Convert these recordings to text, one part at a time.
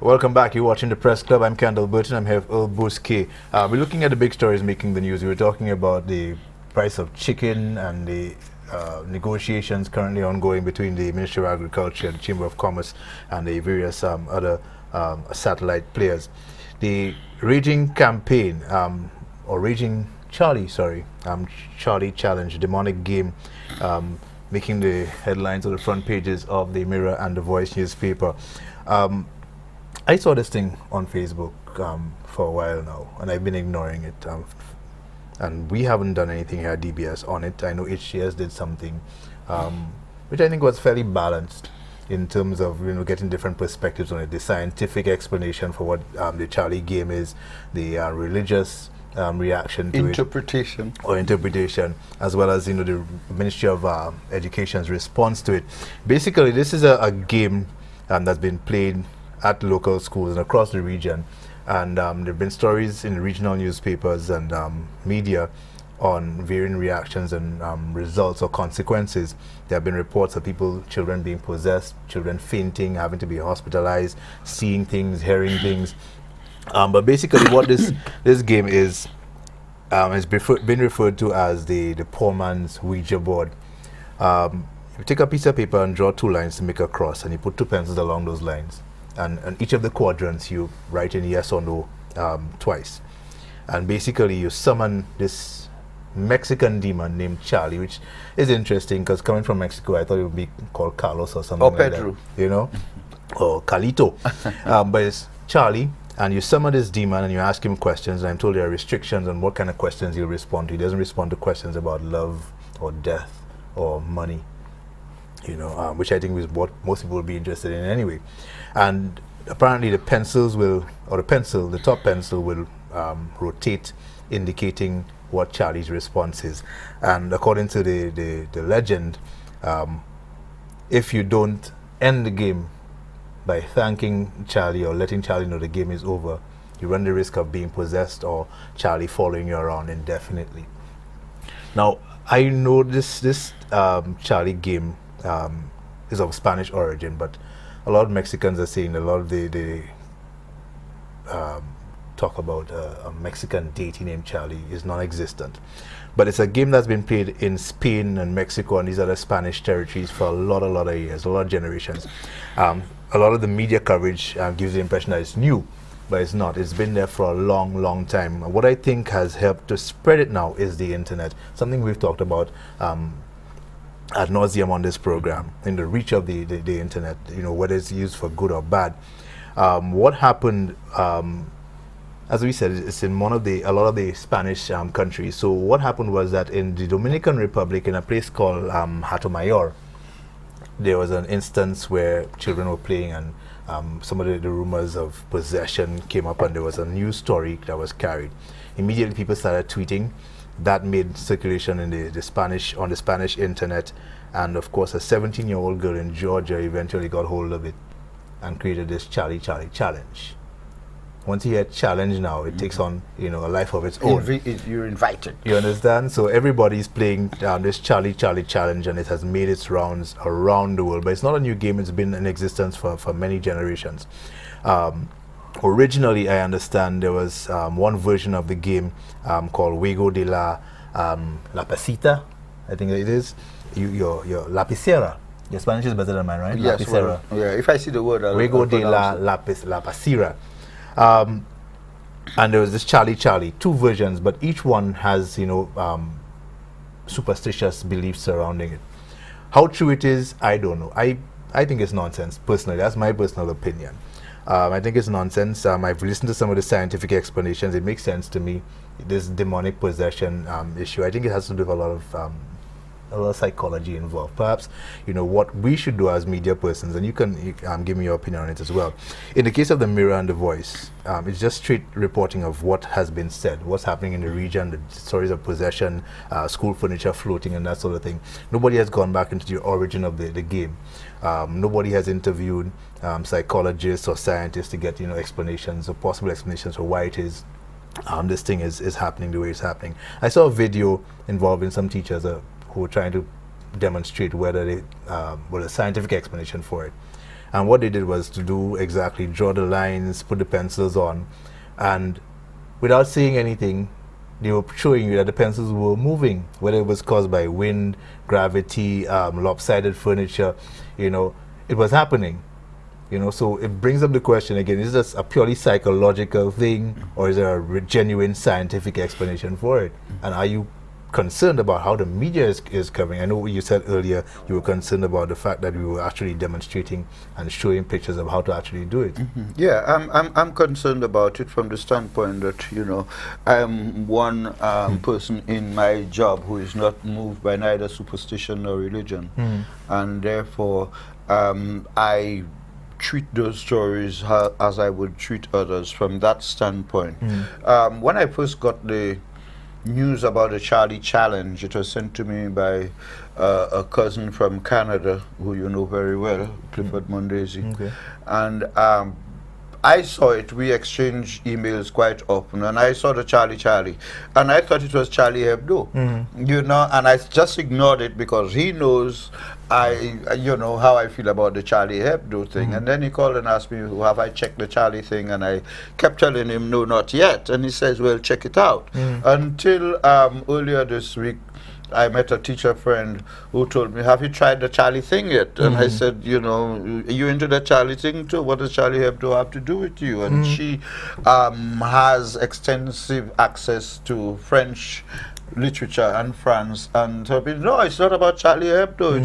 Welcome back. You're watching the Press Club. I'm Kendall Burton. I'm here with Earl Buski. We're looking at the big stories making the news. We were talking about the price of chicken and the negotiations currently ongoing between the Ministry of Agriculture, the Chamber of Commerce, and the various other satellite players. The Raging Campaign, or Raging Charlie, sorry, Charlie Challenge, demonic game, making the headlines on the front pages of the Mirror and the Voice newspaper. I saw this thing on Facebook for a while now, and I've been ignoring it. And we haven't done anything here at DBS on it. I know HCS did something, which I think was fairly balanced in terms of getting different perspectives on it. The scientific explanation for what the Charlie game is, the religious reaction to interpretation, as well as the Ministry of Education's response to it. Basically, this is a game that's been played at local schools and across the region, and there have been stories in regional newspapers and media on varying reactions and results or consequences. There have been reports of children being possessed, children fainting, having to be hospitalized, seeing things, hearing things. But basically what this game is has been referred to as the poor man's Ouija board. You take a piece of paper and draw two lines to make a cross, and you put two pencils along those lines. And each of the quadrants you write in yes or no twice. And basically you summon this Mexican demon named Charlie, which is interesting because coming from Mexico, I thought it would be called Carlos or something or like Pedro, or Calito. But it's Charlie, and you summon this demon and you ask him questions, and I'm told there are restrictions on what kind of questions he'll respond to. He doesn't respond to questions about love or death or money, which I think is what most people will be interested in anyway. And apparently the top pencil will rotate, indicating what Charlie's response is. And according to the legend, if you don't end the game by thanking Charlie or letting Charlie know the game is over, you run the risk of being possessed or Charlie following you around indefinitely. Now, I know this Charlie game is of Spanish origin, but a lot of Mexicans are saying a lot of they talk about a Mexican deity named Charlie is non-existent. But it's a game that's been played in Spain and Mexico and these other Spanish territories for a lot of years, a lot of generations. A lot of the media coverage gives the impression that it's new, but it's not. It's been there for a long time. What I think has helped to spread it now is the internet, something we've talked about ad nauseum on this program, in the reach of the internet, whether it's used for good or bad. What happened, as we said, it's in a lot of the Spanish countries. So what happened was that in the Dominican Republic, in a place called Hato Mayor, there was an instance where children were playing, and some of the rumors of possession came up, and there was a news story that was carried. Immediately people started tweeting. That made circulation in the Spanish internet, and of course a 17-year-old girl in Georgia eventually got hold of it and created this Charlie Challenge. Once you hear challenge now, it takes on a life of its own. You're invited. You understand? So everybody's playing this Charlie Challenge, and it has made its rounds around the world. But it's not a new game. It's been in existence for many generations. Originally, I understand there was one version of the game called Juego de la Lapicita, I think it is. Your lapicera. Your Spanish is better than mine, right? Yes, lapicera. Well, yeah. If I see the word, Juego de la Lapicera. And there was this Charlie, two versions, but each one has superstitious beliefs surrounding it. How true it is, I don't know. I think it's nonsense, personally. That's my personal opinion. I think it's nonsense. I've listened to some of the scientific explanations. It makes sense to me, this demonic possession issue. I think it has to do with a lot of psychology involved. Perhaps, what we should do as media persons, and you can give me your opinion on it as well. In the case of the Mirror and the Voice, it's just straight reporting of what has been said, what's happening in the region, the stories of possession, school furniture floating and that sort of thing. Nobody has gone back into the origin of the game. Nobody has interviewed psychologists or scientists to get explanations or possible explanations for why it is this thing is happening the way it's happening. I saw a video involving some teachers who were trying to demonstrate whether they a scientific explanation for it. And what they did was to do exactly, draw the lines, put the pencils on, and without saying anything, they were showing you that the pencils were moving, whether it was caused by wind, gravity, lopsided furniture, you know, it was happening. You know, so it brings up the question again, is this a purely psychological thing, or is there a genuine scientific explanation for it? And are you concerned about how the media is covering? I know you said earlier you were concerned about the fact that we were actually demonstrating and showing pictures of how to actually do it. Yeah, I'm concerned about it from the standpoint that, you know, I'm one person in my job who is not moved by neither superstition nor religion, and therefore I treat those stories as I would treat others from that standpoint. When I first got the news about the Charlie Challenge, it was sent to me by a cousin from Canada who you know very well, Clifford Mondesi. Okay. And I saw it. We exchanged emails quite often, and I saw the Charlie, and I thought it was Charlie Hebdo, you know, and I just ignored it because he knows you know how I feel about the Charlie Hebdo thing. And then he called and asked me, have I checked the Charlie thing? And I kept telling him, no, not yet. And he says, well, check it out. Until earlier this week, I met a teacher friend who told me, have you tried the Charlie thing yet? And I said, you know, are you into the Charlie thing too? What does Charlie Hebdo have to do with you? And she has extensive access to French literature and France, and so no, it's not about Charlie Hebdo.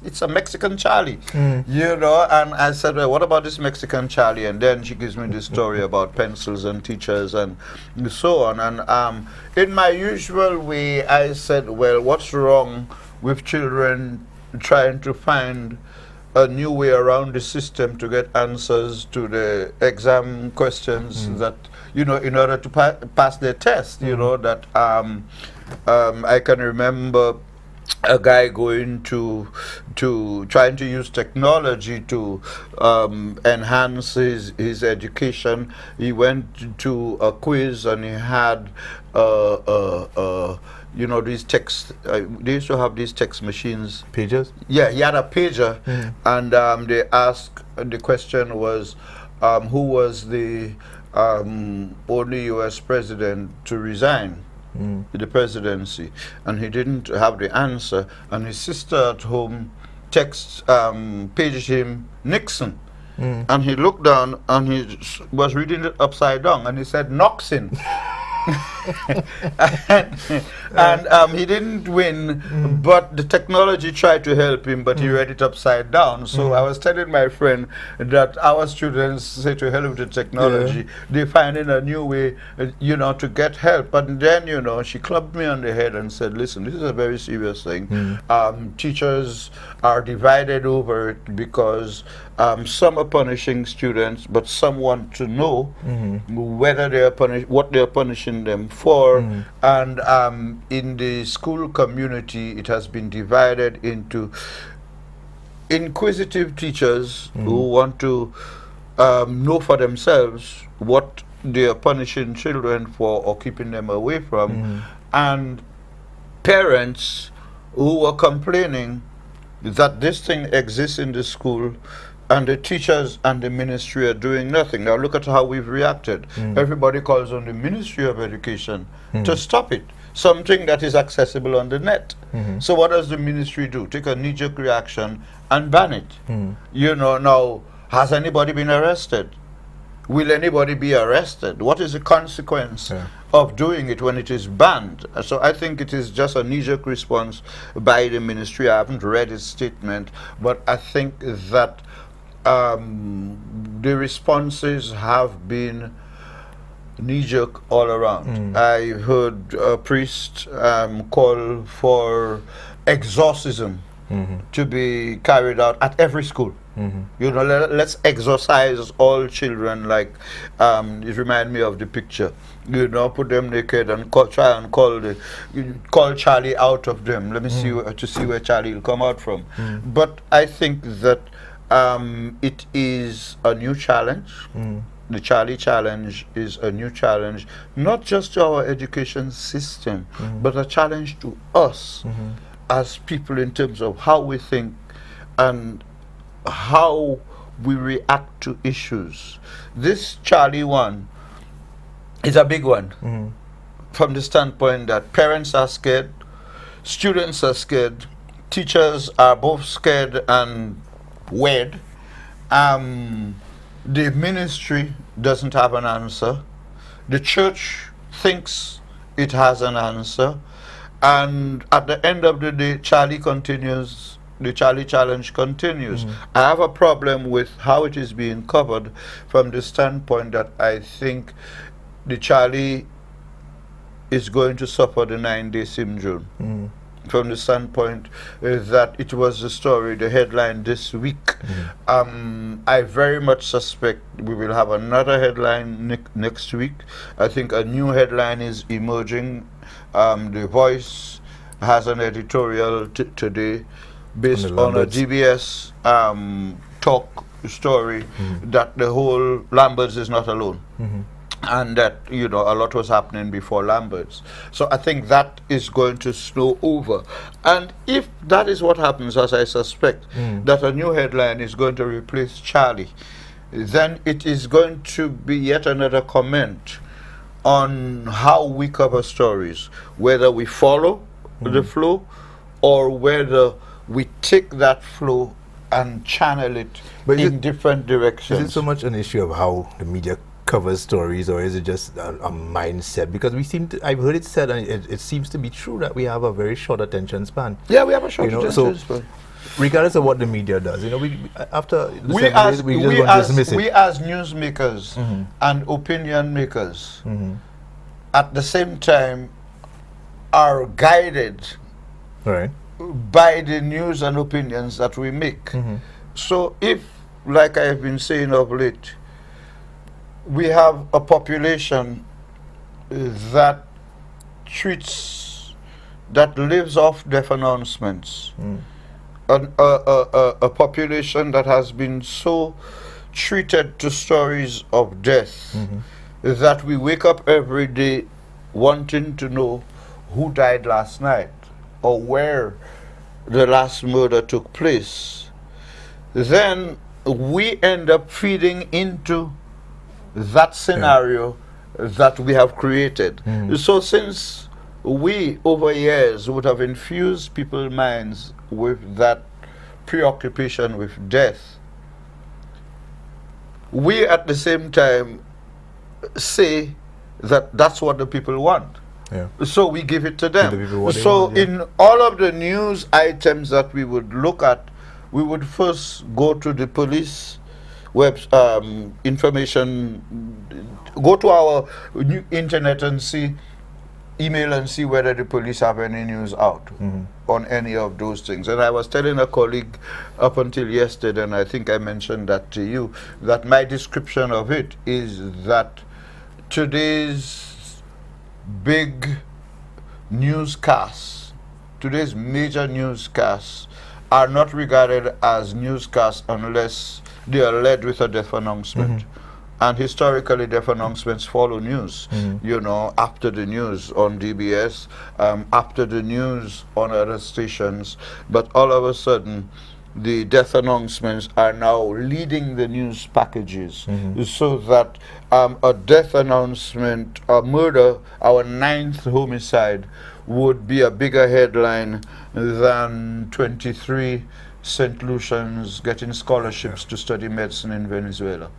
It's a Mexican Charlie, you know. And I said, well, what about this Mexican Charlie? And then she gives me this story about pencils and teachers and so on. And in my usual way, I said, well, what's wrong with children trying to find a new way around the system to get answers to the exam questions that, you know, in order to pass their test, you know, that I can remember a guy going to trying to use technology to enhance his education. He went to a quiz and he had you know, these text, they used to have these text machines. Pagers? Yeah, he had a pager, and they asked, the question was, who was the only U.S. president to resign the presidency? And he didn't have the answer, and his sister at home paged him Nixon. And he looked down and he was reading it upside down, and he said Noxin. and he didn't win, but the technology tried to help him, but he read it upside down. So I was telling my friend that our students say to hell with the technology. They're finding a new way, you know, to get help. But then, you know, she clubbed me on the head and said, listen, this is a very serious thing. Teachers are divided over it because some are punishing students, but some want to know whether they are what they are punishing them for. And in the school community, it has been divided into inquisitive teachers who want to know for themselves what they are punishing children for or keeping them away from, and parents who are complaining that this thing exists in the school and the teachers and the ministry are doing nothing. Now look at how we've reacted. Everybody calls on the Ministry of Education to stop it. Something that is accessible on the net. So what does the ministry do? Take a knee-jerk reaction and ban it. You know, now, has anybody been arrested? Will anybody be arrested? What is the consequence of doing it when it is banned? So I think it is just a knee-jerk response by the ministry. I haven't read its statement, but I think that the responses have been knee-jerk all around. I heard a priest call for exorcism to be carried out at every school. You know, let's exorcise all children, like it reminds me of the picture. You know, put them naked and try and call Charlie out of them. Let me see to see where Charlie will come out from. But I think that it is a new challenge. The Charlie Challenge is a new challenge, not just to our education system, but a challenge to us as people in terms of how we think and how we react to issues. This Charlie one is a big one from the standpoint that parents are scared, students are scared, teachers are both scared and weird. The ministry doesn't have an answer. The church thinks it has an answer. And at the end of the day, Charlie continues, the Charlie Challenge continues. I have a problem with how it is being covered from the standpoint that I think the Charlie is going to suffer the 9-day syndrome. From the standpoint that it was the story, the headline this week. I very much suspect we will have another headline next week. I think a new headline is emerging. The Voice has an editorial today based on a GBS talk story that the whole Lamberts is not alone. And that, you know, a lot was happening before Lamberts. So I think that is going to snow over. And if that is what happens, as I suspect, that a new headline is going to replace Charlie, then it is going to be yet another comment on how we cover stories, whether we follow the flow or whether we take that flow and channel it in different directions. Is it so much an issue of how the media covers stories, or is it just a mindset? Because we seem to, I've heard it said, and it seems to be true, that we have a very short attention span. Yeah, we have a short attention span. Regardless of what the media does, you know, we as newsmakers and opinion makers at the same time are guided by the news and opinions that we make. So if, like I have been saying of late, we have a population that lives off death announcements, a population that has been so treated to stories of death that we wake up every day wanting to know who died last night or where the last murder took place. Then we end up feeding into that scenario that we have created. So since we over years would have infused people's minds with that preoccupation with death, we at the same time say that that's what the people want. So we give it to them. So in all of the news items that we would look at, we would first go to the police information, go to our internet and see, email and see whether the police have any news out on any of those things. And I was telling a colleague up until yesterday, and I think I mentioned that to you, that my description of it is that today's big newscasts, today's major newscasts are not regarded as newscasts unless they are led with a death announcement. And historically, death announcements follow news. You know, after the news on DBS, after the news on other stations. But all of a sudden, the death announcements are now leading the news packages. So that a death announcement, a murder, our 9th homicide, would be a bigger headline than 23 St. Lucians getting scholarships to study medicine in Venezuela.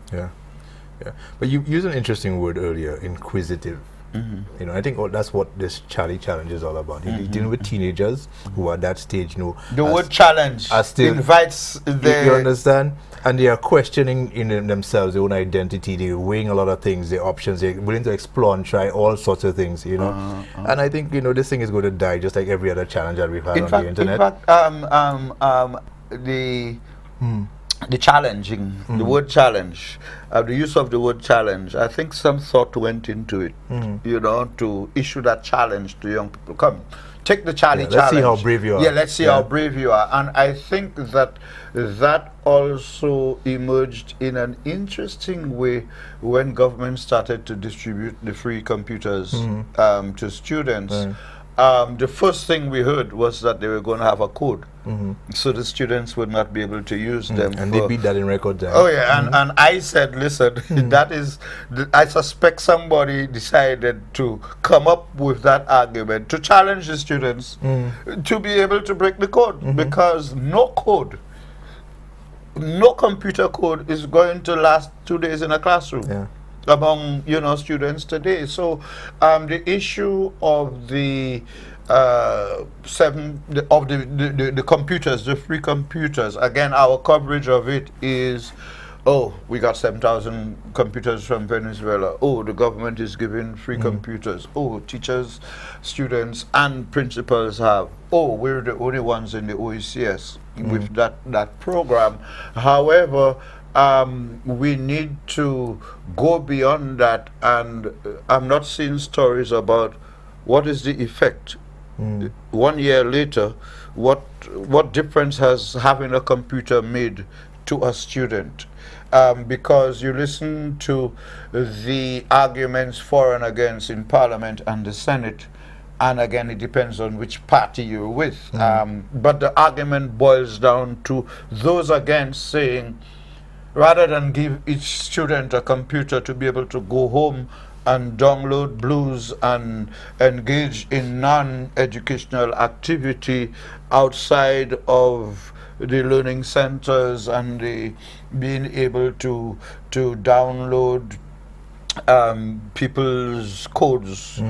But you used an interesting word earlier, inquisitive. You know, I think that's what this Charlie Challenge is all about. You're dealing with teenagers who are at that stage, you know. The word challenge invites you understand? And they are questioning in themselves their own identity. They're weighing a lot of things, their options. They're willing to explore and try all sorts of things, you know. And I think, you know, this thing is going to die just like every other challenge that we've had on the internet. In fact, the challenging, the word challenge, the use of the word challenge, I think some thought went into it, you know, to issue that challenge to young people. Come, take the Charlie challenge. Let's see how brave you are. Let's see how brave you are. And I think that that also emerged in an interesting way when government started to distribute the free computers to students. the first thing we heard was that they were going to have a code. So the students would not be able to use them. And they beat that in record time. Oh yeah, and I said, listen, that is, I suspect somebody decided to come up with that argument to challenge the students to be able to break the code, because no code, no computer code is going to last 2 days in a classroom among students today. So the issue of the the computers, the free computers, again, our coverage of it is, oh, we got 7,000 computers from Venezuela. Oh, the government is giving free computers. Oh, teachers, students, and principals have. Oh, we're the only ones in the OECS with that program. However, we need to go beyond that, and I'm not seeing stories about what is the effect 1 year later. What difference has having a computer made to a student? Because you listen to the arguments for and against in Parliament and the Senate, and again, it depends on which party you're with. But the argument boils down to those against saying, rather than give each student a computer to be able to go home and download blues and engage in non-educational activity outside of the learning centers and the being able to download people's codes,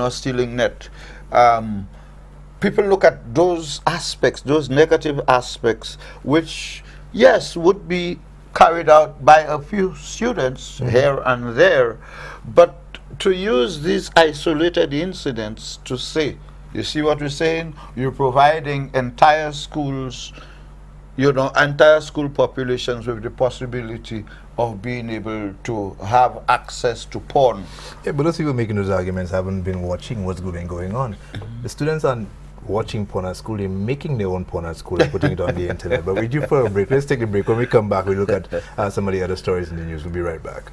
stealing net. People look at those aspects, those negative aspects, which, yes, would be carried out by a few students here and there, but to use these isolated incidents to say, you see what we're saying? You're providing entire schools, entire school populations with the possibility of being able to have access to porn. Yeah, but those people making those arguments haven't been watching what's going on. The students aren't watching porn at school, they're making their own porn at school and putting it on the internet. But we're due for a break. Let's take a break. When we come back, we look at some of the other stories in the news. We'll be right back.